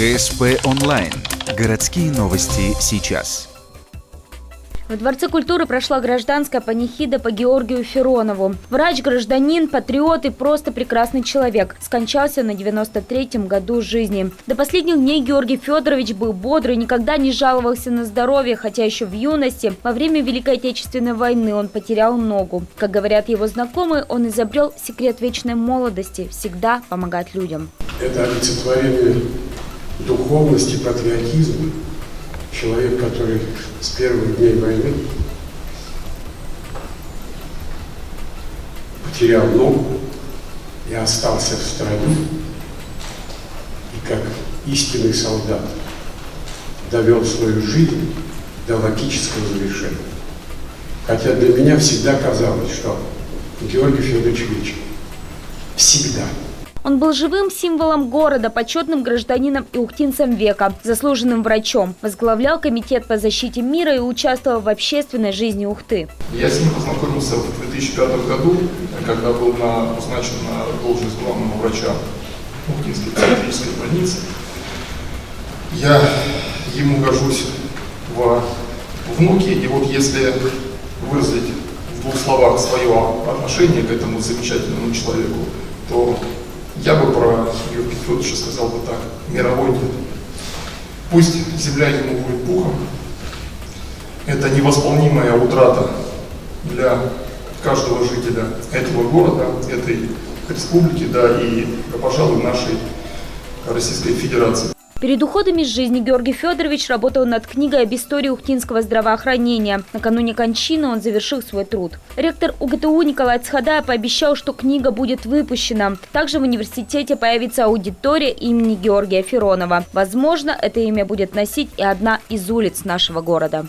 ГСП онлайн. Городские новости сейчас. В Дворце культуры прошла гражданская панихида по Георгию Феронову. Врач, гражданин, патриот и просто прекрасный человек. Скончался на 93-м году жизни. До последних дней Георгий Федорович был бодрый, никогда не жаловался на здоровье, хотя еще в юности, во время Великой Отечественной войны, он потерял ногу. Как говорят его знакомые, он изобрел секрет вечной молодости – всегда помогать людям. Это олицетворение духовности, патриотизма. Человек, который с первых дней войны потерял ногу и остался в стране, и как истинный солдат довел свою жизнь до логического завершения. Хотя для меня всегда казалось, что Георгий Федорович вечен. Всегда. Он был живым символом города, почетным гражданином и ухтинцем века, заслуженным врачом. Возглавлял комитет по защите мира и участвовал в общественной жизни Ухты. Я с ним познакомился в 2005 году, когда был назначен на должность главного врача Ухтинской психиатрической больницы. Я ему гожусь во внуке, и вот если выразить в двух словах свое отношение к этому замечательному человеку, то я бы про Георгия Федоровича сказал бы так: мировой дед. Пусть земля ему будет пухом. Это невосполнимая утрата для каждого жителя этого города, этой республики, да и, пожалуй, нашей Российской Федерации. Перед уходом из жизни Георгий Федорович работал над книгой об истории ухтинского здравоохранения. Накануне кончины он завершил свой труд. Ректор УГТУ Николай Цхадай пообещал, что книга будет выпущена. Также в университете появится аудитория имени Георгия Феронова. Возможно, это имя будет носить и одна из улиц нашего города.